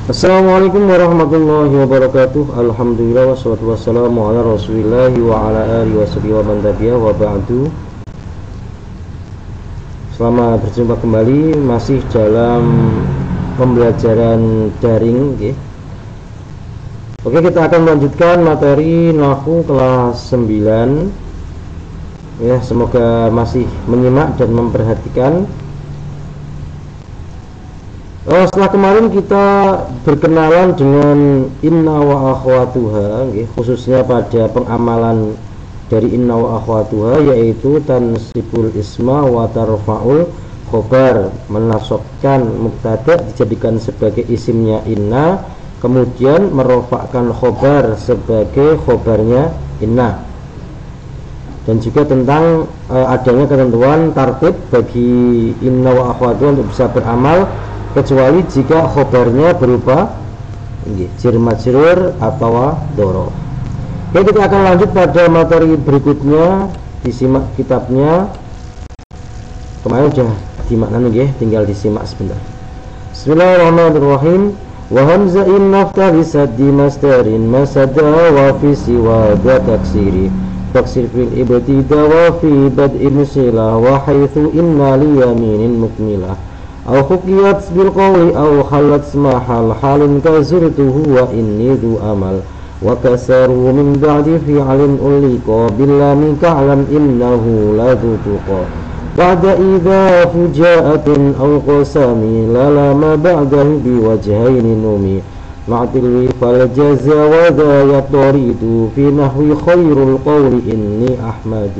Assalamualaikum warahmatullahi wabarakatuh. Alhamdulillah wassalatu wassalamu ala Rasulillah wa ala alihi washabihi wa man tabi'ah wa ba'du. Selamat berjumpa kembali masih dalam pembelajaran daring, okay. Oke, kita akan melanjutkan materi nahwu kelas 9. Ya, semoga masih menyimak dan memperhatikan. Setelah kemarin kita berkenalan dengan inna wa akhwatuha, khususnya pada pengamalan dari inna wa akhwatuha, yaitu tansibul isma wa tarfa'ul khobar, menasabkan mubtada dijadikan sebagai isimnya inna, kemudian merofakkan khobar sebagai khobarnya inna, dan juga tentang adanya ketentuan tartib bagi inna wa akhwatuha untuk bisa beramal kecuali jika khobarnya berupa jar majrur atau dhorof. Oke, kita akan lanjut pada materi berikutnya. Disimak kitabnya. Kemarin sudah dimaknani, tinggal disimak sebentar. Bismillahirrahmanirrahim. Wa hamza'in naftali saddi masdarin masada wa fi siwa da taksiri taksir fil ibtida wa fi bad'in silah wa haitsu inna liyaminin mukmilah أو خقيت بالقول أو خلت محل حال كزرته وإني ذو أمل وكسروا من بعد فعل ألقى باللام كعلم إنه لذو تقى بعد إذا فجاءة أو قسم للام بعده بوجهين نمي مع تلوي فالجزا وذا يطرد في نحو خير القول إني أحمد.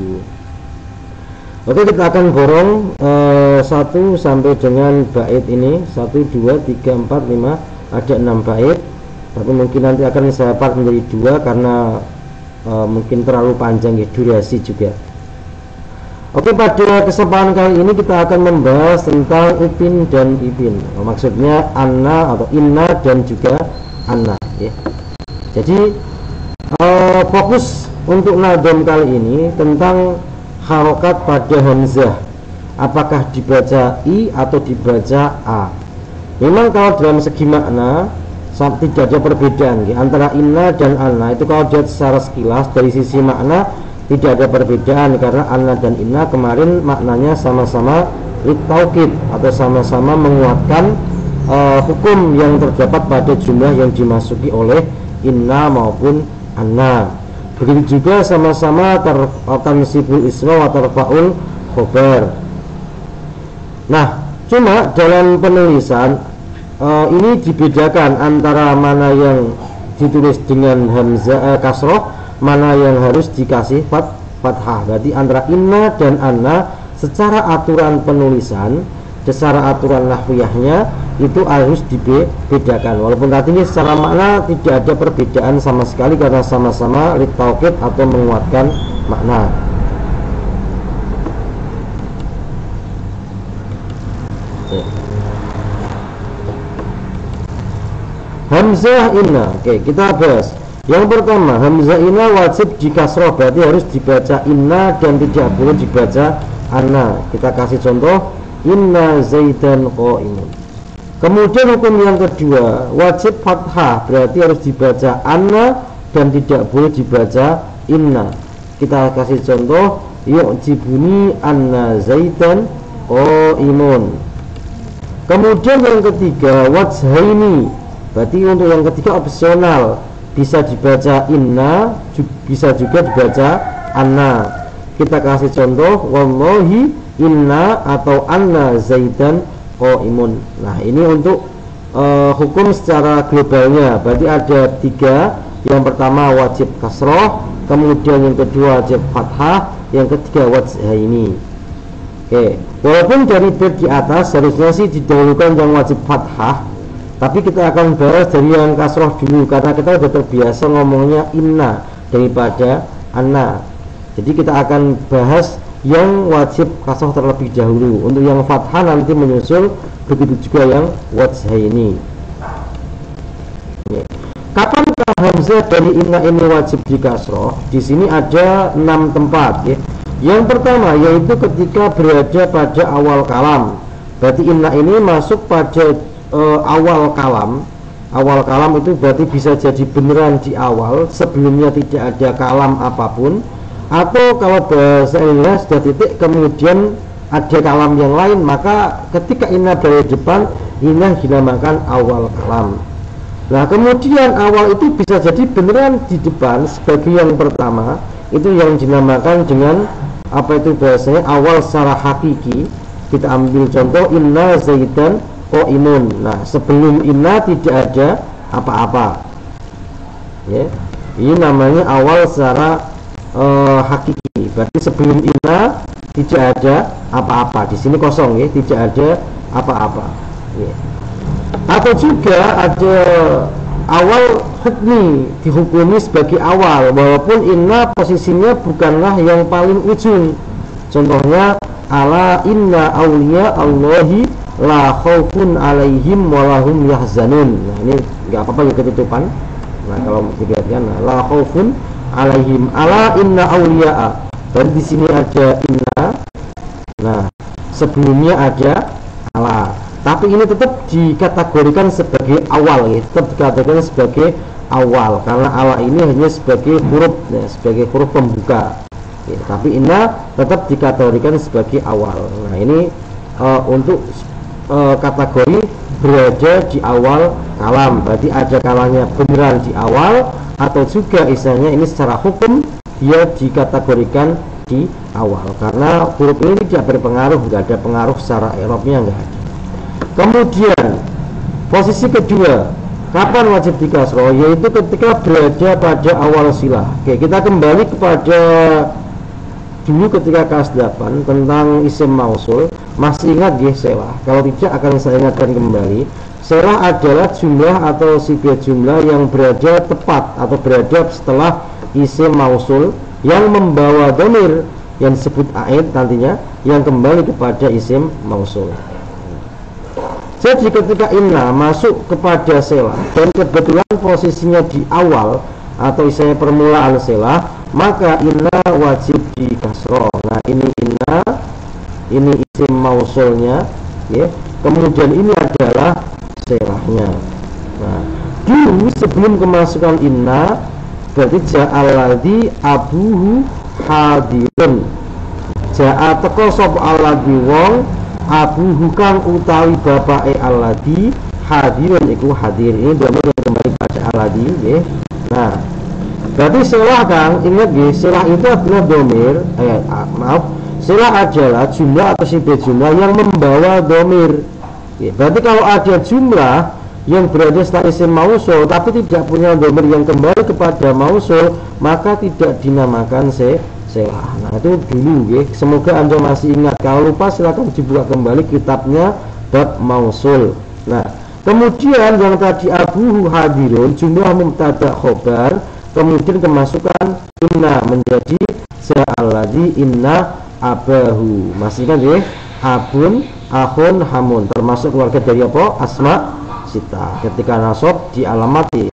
Oke, kita akan borong 1 sampai dengan bait ini 1, 2, 3, 4, 5, ada 6 bait, tapi mungkin nanti akan saya part menjadi 2 karena mungkin terlalu panjang durasi juga. Oke, pada kesempatan kali ini kita akan membahas tentang upin dan ipin, maksudnya anna atau inna dan juga anna, ya. Jadi fokus untuk nadom kali ini tentang harokat pada hamzah, apakah dibaca i atau dibaca a. Memang kalau dalam segi makna tidak ada perbedaan antara inna dan anna. Itu kalau dilihat secara sekilas dari sisi makna tidak ada perbedaan, karena anna dan inna kemarin maknanya sama-sama litaukid atau sama-sama menguatkan hukum yang terdapat pada jumlah yang dimasuki oleh inna maupun anna. Begitu juga sama-sama tansibul isma wa tarfa'ul khobar. Nah, cuma dalam penulisan ini dibedakan antara mana yang ditulis dengan hamzah kasroh, mana yang harus dikasih fathah. Berarti antara inna dan anna secara aturan penulisan, secara aturan nahwiyahnya itu harus dibedakan. Walaupun tadinya secara makna tidak ada perbedaan sama sekali karena sama-sama litaukid atau menguatkan makna. Hamzah inna. Oke, kita bahas. Yang pertama, hamzah inna wajib dikasroh, berarti harus dibaca inna dan tidak boleh dibaca anna. Kita kasih contoh, inna zaidan qa'imun. Kemudian hukum yang kedua, wajib fathah, berarti harus dibaca anna dan tidak boleh dibaca inna. Kita kasih contoh, yu'jibuni anna zaidan qa'imun. Kemudian yang ketiga, wajhaini, berarti untuk yang ketiga opsional, bisa dibaca inna, bisa juga dibaca anna. Kita kasih contoh, wallahi inna atau anna zaidan qaimun. Nah, ini untuk hukum secara globalnya. Berarti ada 3. Yang pertama wajib kasroh, kemudian yang kedua wajib fathah, yang ketiga wajhaini. Oke, walaupun dari bait di atas harusnya sih didahulukan yang wajib fathah, tapi kita akan bahas dari yang kasroh dulu karena kita sudah terbiasa ngomongnya inna daripada anna. Jadi kita akan bahas yang wajib kasroh terlebih dahulu. Untuk yang fathah nanti menyusul, begitu juga yang wajhaini. Kapankah hamzah dari inna ini wajib dikasroh? Di sini ada 6 tempat, ya. Yang pertama yaitu ketika berada pada awal kalam. Berarti inna ini masuk pada awal kalam awal kalam itu berarti bisa jadi beneran di awal, sebelumnya tidak ada kalam apapun, atau kalau bahasa Inggris sudah titik kemudian ada kalam yang lain, maka ketika inna berada di depan, inna dinamakan awal kalam. Nah kemudian awal itu bisa jadi beneran di depan sebagai yang pertama, itu yang dinamakan dengan apa itu bahasanya awal secara hakiki. Kita ambil contoh inna zaidan qaimun. Nah sebelum inna tidak ada apa-apa, ya. Ini namanya awal secara hakiki. Berarti sebelum inna tidak ada apa-apa. Di sini kosong, ya, tidak ada apa-apa, ya. Atau juga ada awal hukmi, dihukumi sebagai awal walaupun inna posisinya bukanlah yang paling ujung. Contohnya ala inna awliya Allahi la khaufun alaihim walahum yahzanun. Nah ini nggak apa-apa ya ketutupan. Nah kalau dilihatkan la khaufun alaihim, ala inna awliya. Berarti di sini ada inna. Nah sebelumnya ada ala. Tapi ini tetap dikategorikan sebagai awal, ya. Tetap dikategorikan sebagai awal karena ala ini hanya sebagai huruf, ya, sebagai huruf pembuka, ya. Tapi inna tetap dikategorikan sebagai awal. Nah ini untuk kategori berada di awal kalam, berarti ada kalanya beneran di awal, atau juga istilahnya ini secara hukum dia dikategorikan di awal karena huruf ini tidak berpengaruh, nggak ada pengaruh secara i'rabnya, nggak ada. Kemudian posisi kedua, kapan wajib dikasroh? Yaitu ketika berada pada awal silah. Oke, kita kembali kepada dulu ketika kelas 8 tentang isim mausul. Masih ingat ya selah? Kalau tidak akan saya ingatkan kembali. Selah adalah jumlah atau sifat jumlah yang berada tepat atau berada setelah isim mausul yang membawa dhamir yang disebut aid nantinya yang kembali kepada isim mausul. Jadi ketika inna masuk kepada selah dan kebetulan posisinya di awal atau istilahnya permulaan selah, maka inna wajib di kasroh. Nah ini inna, ini isim mausulnya, ya. Kemudian ini adalah selahnya. Nah dulu sebelum kemasukan inna berarti ja'alladzi abuhu hadirun. Ja'a teko sop alladzi wong abuhu kang utawi bapake alladzi hadirun iku hadir. Ini dhamir yang kembali pada alladzi, ya. Nah berarti selah kan, ingat ya, selah itu adalah dhamir, selah adalah jumlah atau sifat jumlah yang membawa dhamir, ya. Berarti kalau ada jumlah yang berada setelah isim mausul tapi tidak punya dhamir yang kembali kepada mausul, maka tidak dinamakan selah. Nah itu dulu, ya. Semoga Anda masih ingat. Kalau lupa silakan dibuka kembali kitabnya bab mausul. Nah kemudian yang tadi abuhu hadirun jumlah mubtada khobar, kemudian kemasukan inna menjadi ja'alladzi inna abahu. Masih ingat ya? Abun, akhun, hamun, termasuk keluarga dari apa? Asma sita. Ketika nasab dialamati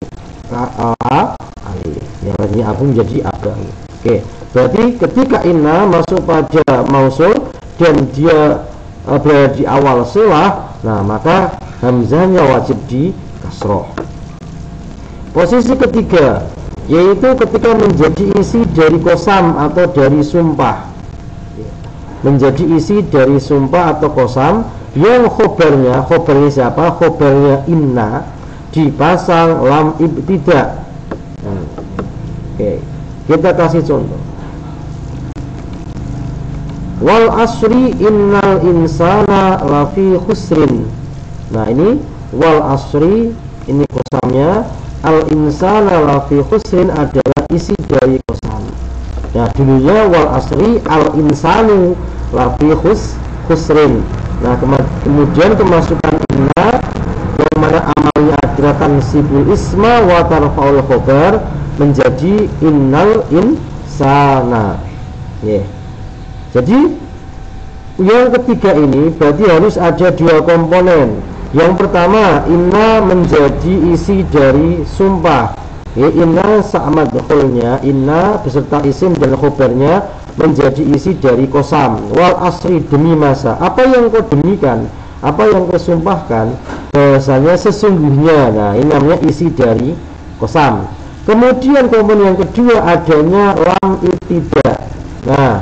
alif, yang lainnya abu menjadi abahu. Oke, berarti ketika inna masuk pada mausul dan dia berada di awal selah, nah maka hamzahnya wajib di kasroh. Posisi ketiga yaitu ketika menjadi isi dari kosam atau dari sumpah, menjadi isi dari sumpah atau kosam yang khobarnya siapa? Khobarnya inna dipasang lam ibtida. Oke, kita kasih contoh. Wal asri innal insana lafi khusrin. Nah ini wal asri, ini kosamnya. Al insana lafi khusrin adalah isi dari kosam. Nah dulunya wal asri al insanu lafi khusrin. Nah kemudian kemasukan inna yang mana amalnya adalah tansibul isma wa tarfa'ul khobar menjadi innal insana, ya. Jadi yang ketiga ini berarti harus ada dua komponen. Yang pertama, inna menjadi isi dari sumpah, ya. Inna sa'amad khulnya, inna beserta isim dan khobarnya menjadi isi dari kosam. Wal asri, demi masa. Apa yang kau demikan, apa yang kau sumpahkan, bahwasanya sesungguhnya. Nah, ini namanya isi dari qasam. Kemudian komponen yang kedua adanya lam ibtida. Nah,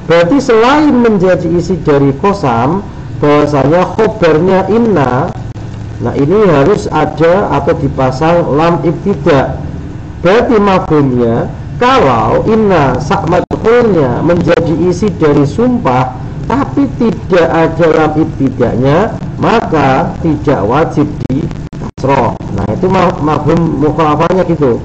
berarti selain menjadi isi dari qasam, bahwasanya khobarnya inna, nah ini harus ada atau dipasang lam ibtida. Berarti mafhumnya kalau inna sak madkhulnya menjadi isi dari sumpah tapi tidak ada lam ibtidanya, maka tidak wajib di kasroh. Nah, itu mafhum mukhalafahnya gitu.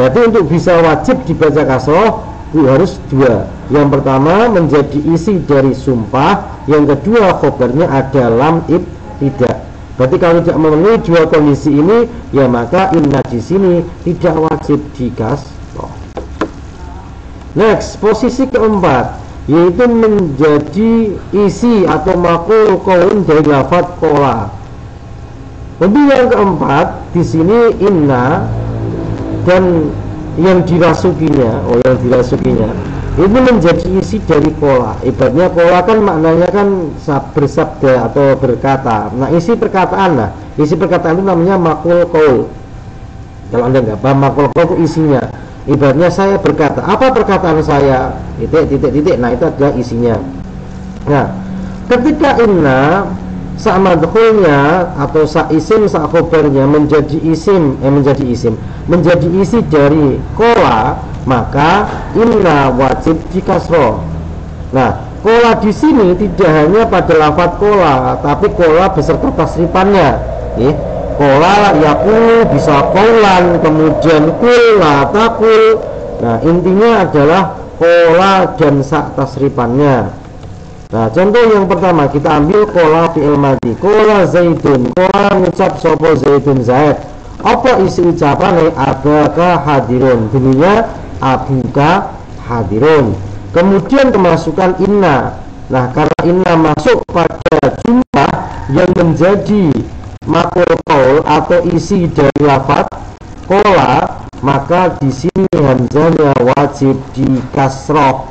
Berarti untuk bisa wajib dibaca kasroh itu harus dua. Yang pertama menjadi isi dari sumpah, yang kedua khobarnya ada lam ibtida. Berarti kalau tidak memenuhi dua kondisi ini, ya maka inna di sini tidak wajib di kasroh. Next, posisi keempat yaitu menjadi isi atau maqul qaulun dari lafadz qola. Untuk yang keempat di sini inna dan yang dirasukinya, itu menjadi isi dari qola. Ibaratnya qola kan maknanya kan bersabda atau berkata. Nah, isi perkataan, isi perkataan itu namanya maqul qaul. Kalau Anda nggak paham maqul qaul itu isinya, ibaratnya saya berkata, apa perkataan saya? Titik. Nah, itu adalah isinya. Nah, ketika inna sa madkhulnya atau sa isim sa khobarnya menjadi isi dari qola, maka inna wajib di kasroh. Nah, qola di sini tidak hanya pada lafadz qola, tapi qola beserta tasrifannya. Qola yaqulu bisa qaulan, kemudian kul la taqul. Nah, intinya adalah qola dan sak tasrifannya. Nah, contoh yang pertama kita ambil qola fi'il madhi. Qola zaidun, qola ngucap sapa zaidun zaid. Apa isi ucapan? Abaka hadirun. Bunyinya abuka hadirun. Kemudian kemasukan inna. Nah, karena inna masuk pada jumlah yang menjadi maqul qaul atau isi dari lafadz qola, maka di sini hamzahnya wajib di kasroh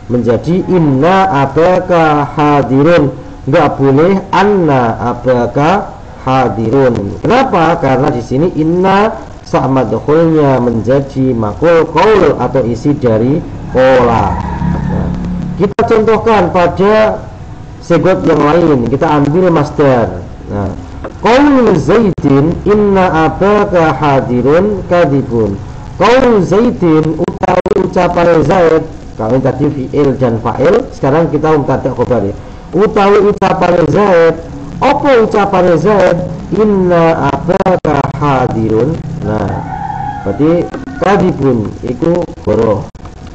menjadi inna abaka hadirun. Nggak boleh anna abaka hadirun. Kenapa? Karena di sini inna sa madkhulnya menjadi maqul qaul atau isi dari qola. Nah, kita contohkan pada segot yang lain. Kita ambil masdar. Nah, qaul zaidin inna abaka hadirun kadibun. Qaul zaidin utawi ucapan zaid. Kalau tadi fi'il dan fa'il, sekarang kita mubtada khobar ya. Utawi ucapan zaid, apa ucapan zaid? Inna abaka hadirun. Nah, berarti kadibun itu boroh.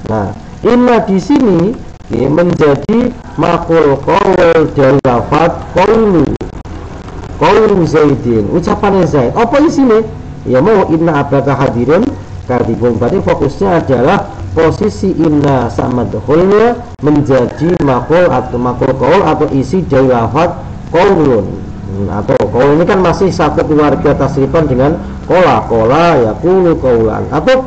Nah, inna di sini menjadi maqul qaul dari lafadz qaulu. Qaulu zaidin, ucapan zaid. Apa isinya? Ya mau inna abaka hadirun kadibun. Berarti fokusnya adalah posisi inna sama madkhulnya menjadi maqul atau maqul qaul atau isi dari lafadz qaulun. Atau qaul ini kan masih satu keluarga tasrifan dengan qola yaqulu qaulan. Atau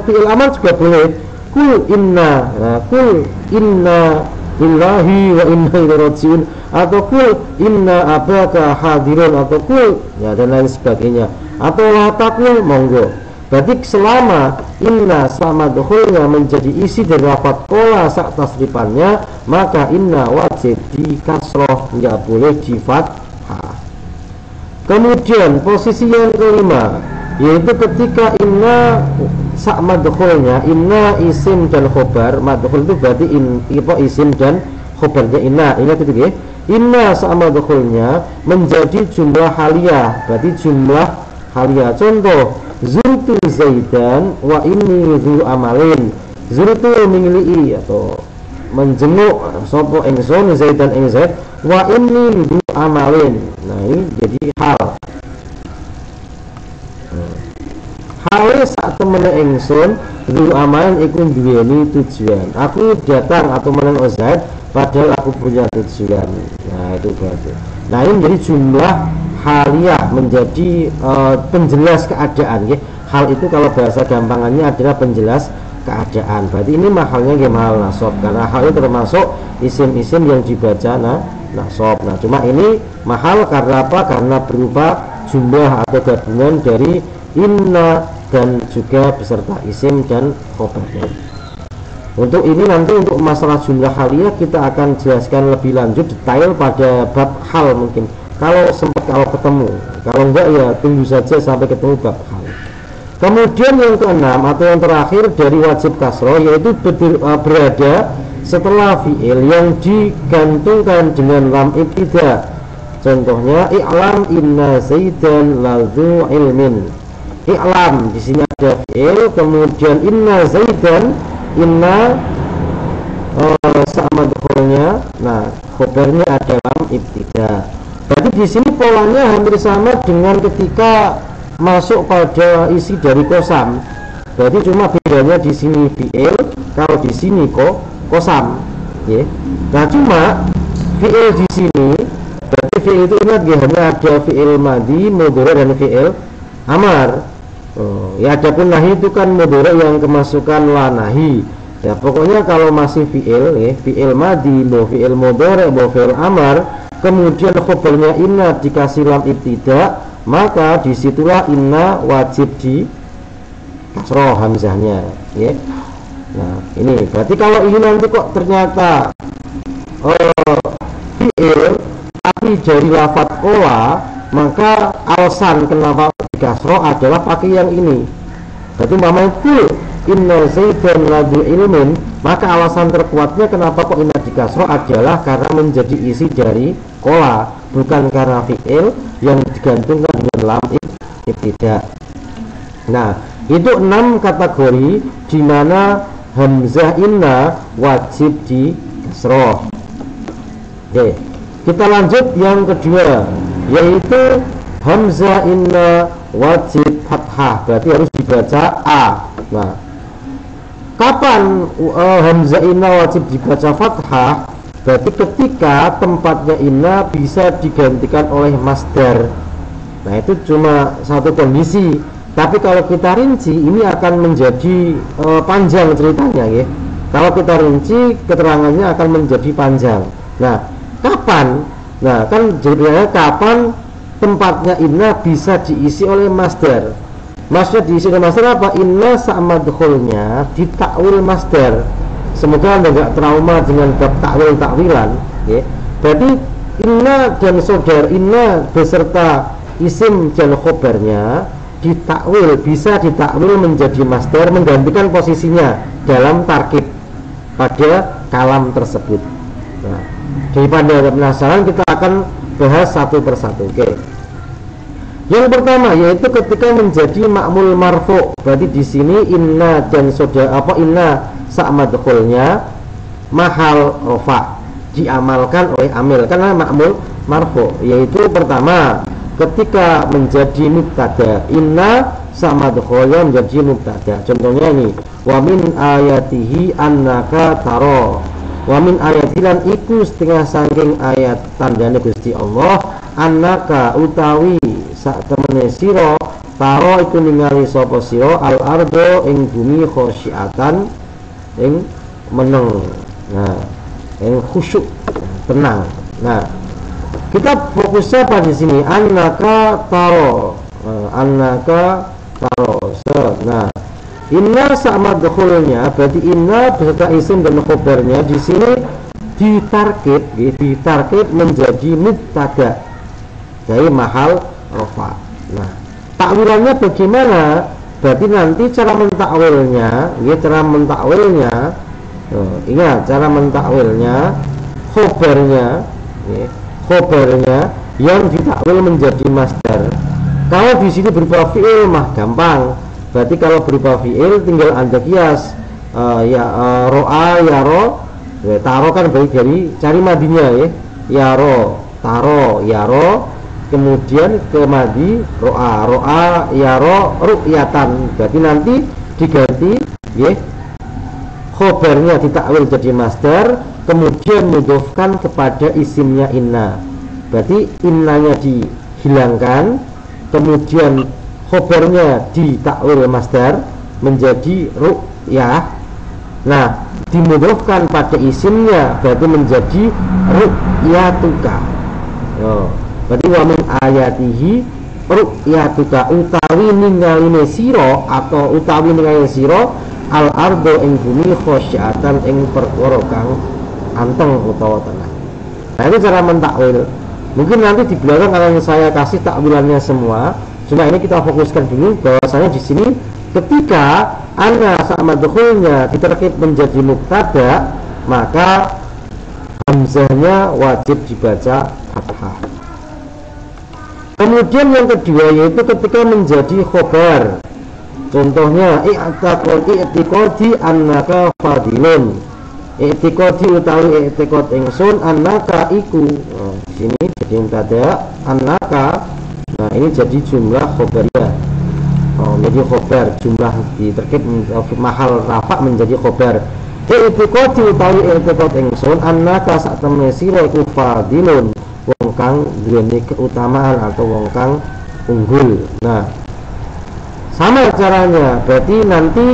fi'il amar juga boleh. Qul inna, qul inna lillahi wa inna ilaihi rajiun, atau qul inna abaka hadirun, atau qul ya dan lain sebagainya. Atau la taqul, monggo. Berarti selama inna sama madkhulnya menjadi isi dari lafadz qola sak tasrifannya, maka inna wajib di kasroh, nggak boleh di fathah. Kemudian posisi yang kelima yaitu ketika inna sak madkhulnya, inna isim dan khobar. Madkhul itu berarti isim dan khobarnya inna. Ingat itu ya. Inna sak madkhulnya menjadi jumlah haliyah, berarti jumlah haliyah. Contoh, zurtu zaidan wa inni dzu amalin. Zurtu mengilii atau menjenguk sapa ingsun zaidan ing zaid wa inni dzu amalin. Nah, ini jadi hal. Hale sak temene ingsun dzu amalin iku duweni tujuan. Aku datang atau meneng zaid padahal aku punya tujuan. Nah, itu berarti. Nah, ini menjadi jumlah haliyah, menjadi penjelas keadaan ya. Hal itu kalau bahasa gampangannya adalah penjelas keadaan. Berarti ini mahalnya mahal nasab, karena hal itu termasuk isim-isim yang dibaca nasab. Nah, cuma ini mahal karena apa? Karena berupa jumlah atau gabungan dari inna dan juga beserta isim dan khobarnya. Untuk ini nanti untuk masalah jumlah haliyah kita akan jelaskan lebih lanjut detail pada bab hal mungkin. Kalau sempat, kalau ketemu, kalau enggak ya tunggu saja sampai ketemu bab hal. Kemudian yang keenam atau yang terakhir dari wajib kasroh yaitu berada setelah fi'il yang digantungkan dengan lam ibtida. Contohnya i'lam inna zaidan ladzu ilmin. I'lam di sini ada fi'il, kemudian inna zaidan, inna sama dahulunya. Nah, khobarnya ada lam ibtida. Berarti di sini polanya hampir sama dengan ketika masuk pada isi dari kosam. Berarti cuma bedanya di sini fi'il, kalau di sini kosam. Ya. Nah, cuma fi'il di sini, berarti fi'il itu ingat ya, hanya ada fi'il madhi, mudhari dan fi'il amar. Ya, adapun nahi itu kan mudhari yang kemasukan la nahi. Ya, pokoknya kalau masih fi'il, ya, fi'il madhi, fi'il mudhari, fi'il amar, kemudian khobarnya inna dikasih lam ibtida, maka disitulah inna wajib di kasroh hamzahnya, ya. Nah, ini berarti kalau ini nanti kok ternyata fi'il tapi dari lafadz kola, maka alasan kenapa di kasroh adalah pakai yang ini. Berarti umpamanya itu inna zaidan ladzu ilmin, maka alasan terkuatnya kenapa kok inna di kasroh adalah karena menjadi isi dari kola, bukan karena fi'il yang digantungkan dengan lam ibtida. Nah, itu 6 kategori di mana hamzah inna wajib di kasroh. Oke, kita lanjut yang kedua, yaitu hamzah inna wajib fathah, berarti harus dibaca a. Nah, kapan hamzah inna wajib dibaca fathah? Berarti ketika tempatnya inna bisa digantikan oleh masdar. Nah, itu cuma satu kondisi. Tapi kalau kita rinci, ini akan menjadi panjang ceritanya, ya. Kalau kita rinci, keterangannya akan menjadi panjang. Nah, kapan? Nah, kan jadinya kapan tempatnya inna bisa diisi oleh masdar? Maksudnya diisi oleh masdar apa? Inna sa'madkhulnya ditakwil masdar. Semoga Anda tidak trauma dengan bab takwilan, ya. Berarti inna dan sodar inna beserta isim dan khobarnya ditakwil, bisa ditakwil menjadi masdar, menggantikan posisinya dalam tarkib pada kalam tersebut. Nah, daripada penasaran, kita akan bahas satu persatu. Oke. Yang pertama yaitu ketika menjadi ma'mul marfu. Berarti di sini inna dan sodar inna sa'madkhulnya mahal rofa, diamalkan oleh amil karena ma'mul marfu, yaitu pertama ketika menjadi mubtada, inna sa'madkhulnya menjadi mubtada. Contohnya ini, wa min ayatihi annaka taro, wa min ayatihi lan iku setengah saking ayat tandane Gusti Allah, annaka utawi sak temene sira taro iku ningali sapa sira al ardo ing bumi khosyiatan ing meneng, nah, yang khusyuk, tenang. Nah, kita fokusnya pada sini annaka taro, annaka taro. Nah, inna sa'madkhulnya berarti inna beserta isim dan khobarnya di sini ditarkib menjadi mubtada dari mahal rofa. Nah, takwilannya bagaimana? Berarti nanti cara mentakwilnya, ya, ingat cara mentakwilnya, khobarnya, ya, khobarnya yang ditakwil menjadi masdar. Kalau di sini berupa fi'il mah gampang. Berarti kalau berupa fi'il tinggal Anda kias, ro'a, yaro, ya, taro kan baik dari cari madinya, ya, yaro, taro, yaro. Kemudian ke madi ro'a, yaro, ru'yatan. Berarti nanti diganti, ya, khobarnya ditakwil jadi masdar, kemudian mudhofkan kepada isimnya inna. Berarti innanya dihilangkan, kemudian khobarnya ditakwil masdar menjadi ru'yah. Nah, dimudofkan pada isimnya berarti menjadi ru'yatuka. Berarti wa min ayatihi ru'yatuka utawi ningaline sira atau utawi ningaline sira al ardo ing bumi khosyatan ing perkara kang anteng utawa tenang. Nah itu cara mentakwil. Mungkin nanti di belakang akan saya kasih takwilannya semua. Cuma ini kita fokuskan dulu bahwasanya di sini ketika anna sama dukhulnya diterkib menjadi mubtada, maka hamzahnya wajib dibaca fathah. Kemudian yang kedua yaitu ketika menjadi khobar. Contohnya i'tiqadi annaka fadilun. I'tiqadi utawi i'tiqad ingsun annaka iku. Di sini jadi mubtada annaka. Nah, ini jadi jumlah khobariyah. Menjadi khobar, jumlah diterkib mahal rafa menjadi khobar. I'tiqadi utawi i'tiqad ingsun annaka sak temene sira iku fadilun, wong kang duweni keutamaan atau wong kang unggul. Nah, sama caranya. Berarti nanti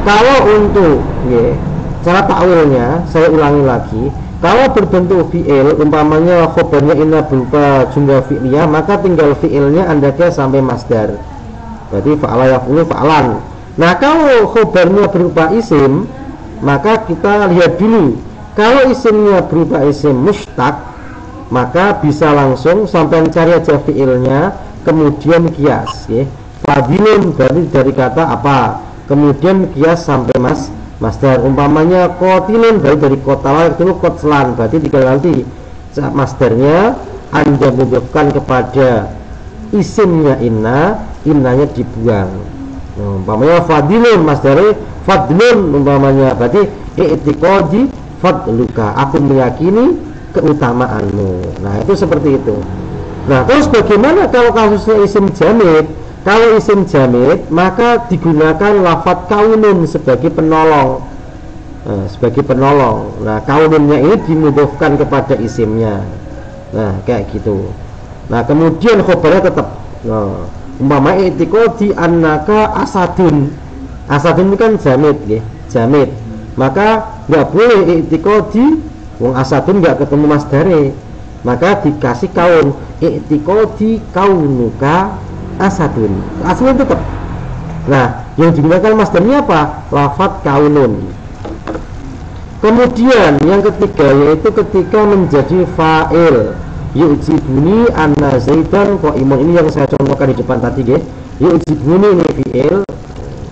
kalau untuk cara takwilnya saya ulangi lagi. Kalau berbentuk fi'il, umpamanya khobarnya inna berupa jumlah fi'liyah, maka tinggal fi'ilnya andaknya sampai masdar. Berarti fa'ala yaf'ulu fa'alan. Nah, kalau khobarnya berupa isim, maka kita lihat dulu. Kalau isimnya berupa isim mustaq, maka bisa langsung sampai cari aja fi'ilnya, kemudian kias. Fadilun berarti dari kata apa? Kemudian kias sampai masdar. Umpamanya qatilun berarti dari qatala itu qatlan, berarti tinggal nanti masdarnya anda mudhofkan kepada isimnya innanya dibuang. Umpamanya fadilun masdarnya fadlun, umpamanya berarti i'tiqadi fadluka, aku meyakini keutamaanmu. Nah, itu seperti itu. Nah, terus bagaimana kalau kasusnya isim jamid? Kalau isim jamid, maka digunakan lafadz kaunun sebagai penolong. Sebagai penolong. Nah, kaununnya ini dimudhofkan kepada isimnya. Nah, kayak gitu. Nah, kemudian khobarnya tetap. Umpama i'tiqadi annaka asadun. Asadun itu kan jamid, jamid. Maka nggak boleh i'tiqadi wong asadun nggak ketemu masdare. Maka dikasih kaun. I'tiqadi kaunuka asadun. Asadun tetap. Nah, yang digunakan masdarnya apa? Lafadz kaunun. Kemudian yang ketiga yaitu ketika menjadi fa'il. Yu'jibuni anna zaidan qa'imun. Ini yang saya contohkan di depan tadi nggih. Yu'jibuni ini fi'il.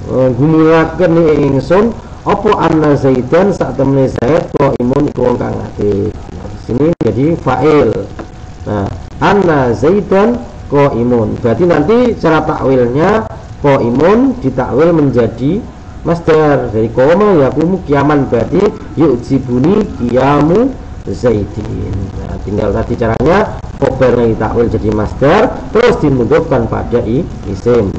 Guminaken ingsun apa anna zaidan sak temene zaid qa'imun iku wong kang ngadeg. Nah, di sini jadi fa'il. Nah, anna zaidan qa'imun. Berarti nanti cara takwilnya qa'imun ditakwil menjadi masdar dari qoma yaqumu qiyaman, berarti yu'jibuni qiyamu zaidin. Nah, tinggal tadi caranya khobarnya ditakwil jadi masdar terus dimudhofkan pada isim.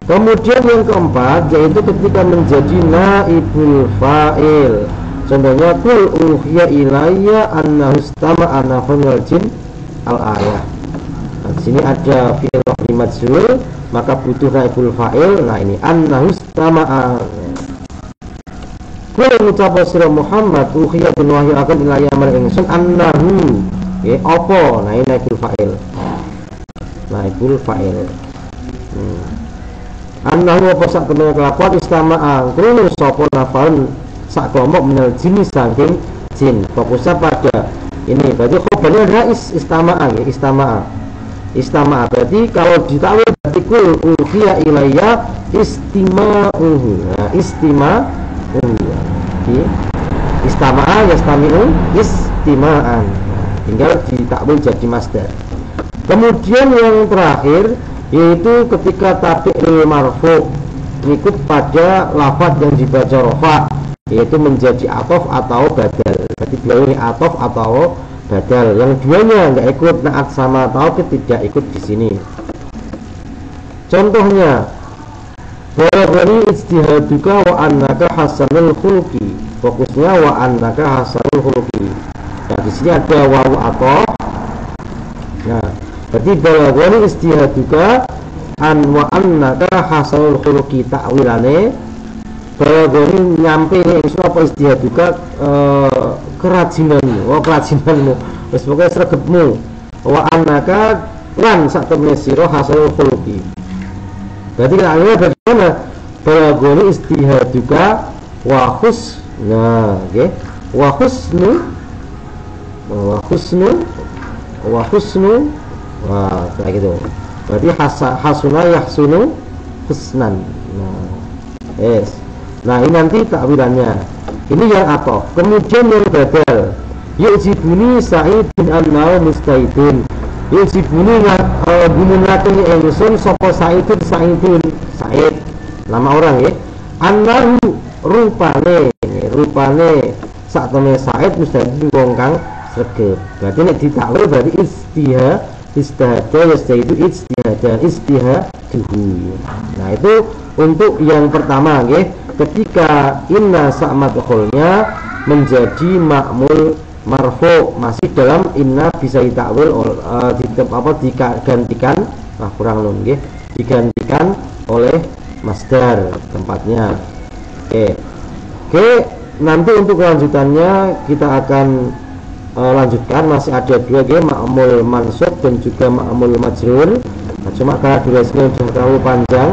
Kemudian yang keempat yaitu ketika menjadi naibul fa'il. Contohnya qul uhiya ilayya annahu istama'a nafarul jin al-ayah. Nah, di sini ada fi'il mabni majhul, maka butuh naibul fa'il. Nah, ini annahu istama'a. Qul ngucap sira Muhammad uhiya bin wahyu akan ilayya marang ingsun annahu. Apa? Nah, ini naibul fa'il. Naibul fa'il. Annahu apa sak temene kelakuan istama'a krungu sapa nafarun sak kelompok minal jin saking jin. Fokusnya pada ini berarti khobarnya adalah istama'a ya, istama'a berarti kalau ditakwil berarti kul uhiya ilayya istima'uhu. Nah, istima'uhu ya. Istama'a yastami'u istima'an. Nah, tinggal ditakwil jadi masdar. Kemudian yang terakhir yaitu ketika tabi'il marfu ikut pada lafaz yang dibaca rafa, yaitu menjadi atof atau badal. Jadi beliau ini atof atau badal. Yang duanya nggak ikut naat sama taukid, tidak ikut di sini. Contohnya balaghani ijtihaduka wa annaka hasanul khuluqi. Fokusnya wa annaka hasanul khuluqi. Nah, di sini ada wawu atof. Nah, berarti balaghani ijtihaduka an wa annaka hasanul khuluqi, takwilane balagoni nyampe ingsun apa istihaduka kerajinanmu, kerajinanmu wis pokoke sregepmu, wa annaka lan sak temene sira hasil khuluqi. Berarti akhirnya bagaimana? Balagoni istihaduka wa husna, okay? wa husnu wah kayak gitu. Berarti hasuna yahsunu husnan. Nah ini nanti takwilannya. Ini yang ataf. Kemudian yang badal, yujibuni sa'idun annau mustaidun. Yujibuni gumunake ingsun sapa sa'idun sa'id nama orang ya. Annahu rupane sak temene sa'id mustaidun wong kang sregep. Berarti nek ditakwil berarti istihada yastaidu istihaduhu. Nah itu untuk yang pertama nggih, ketika inna sa'madkhulnya menjadi ma'mul marfu, masih dalam inna bisa ditakwil digantikan digantikan oleh masdar tempatnya. Oke, nanti untuk kelanjutannya kita akan lanjutkan, masih ada dua nggih, ma'mul mansub dan juga ma'mul majrur. Nah, cuma karena durasinya sudah terlalu panjang,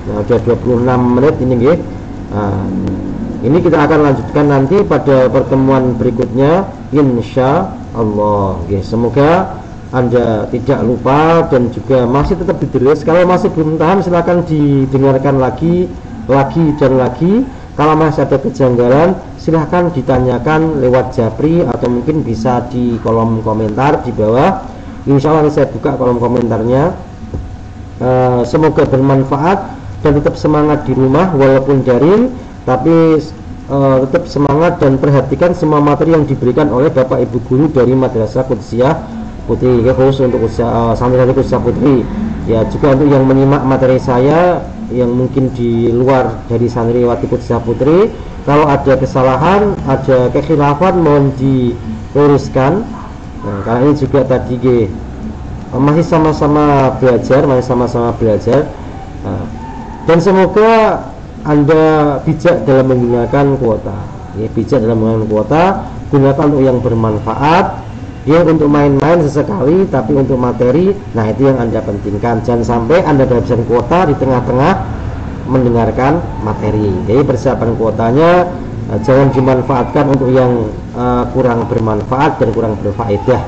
nah sudah 26 menit ini nggih. Ini kita akan lanjutkan nanti pada pertemuan berikutnya insya Allah. Semoga Anda tidak lupa dan juga masih tetap diterus. Kalau masih belum tahan silahkan didengarkan lagi dan lagi. Kalau masih ada kejanggalan silahkan ditanyakan lewat Japri atau mungkin bisa di kolom komentar di bawah. Insya Allah saya buka kolom komentarnya. Semoga bermanfaat dan tetap semangat di rumah walaupun daring, tapi tetap semangat dan perhatikan semua materi yang diberikan oleh Bapak Ibu guru dari Madrasah Qudsiyah Putri, khusus untuk santri-santri Qudsiyah Putri. Ya juga untuk yang menyimak materi saya yang mungkin di luar dari santriwati Qudsiyah Putri, kalau ada kesalahan, ada kekhilafan mohon diluruskan. Nah, karena ini juga tadi masih sama-sama belajar, dan semoga Anda bijak dalam menggunakan kuota. Gunakan untuk yang bermanfaat, untuk main-main sesekali, tapi untuk materi, nah itu yang Anda pentingkan. Jangan sampai Anda kehabisan kuota di tengah-tengah mendengarkan materi. Jadi persiapan kuotanya jangan dimanfaatkan untuk yang kurang bermanfaat dan kurang berfaedah.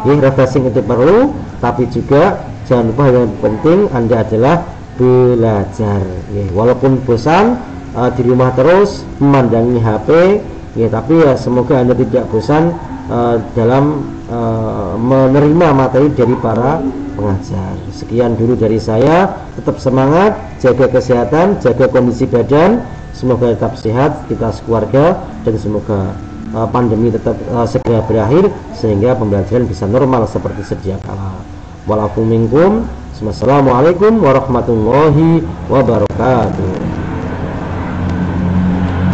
Refreshing itu perlu, tapi juga jangan lupa yang penting Anda adalah belajar. Walaupun bosan di rumah terus memandangi HP, tapi ya semoga Anda tidak bosan dalam menerima materi dari para pengajar. Sekian dulu dari saya. Tetap semangat, jaga kesehatan, jaga kondisi badan. Semoga tetap sehat kita sekeluarga, dan semoga pandemi tetap segera berakhir sehingga pembelajaran bisa normal seperti sedia kala. Walaupun minkum. Wassalamualaikum warahmatullahi wabarakatuh.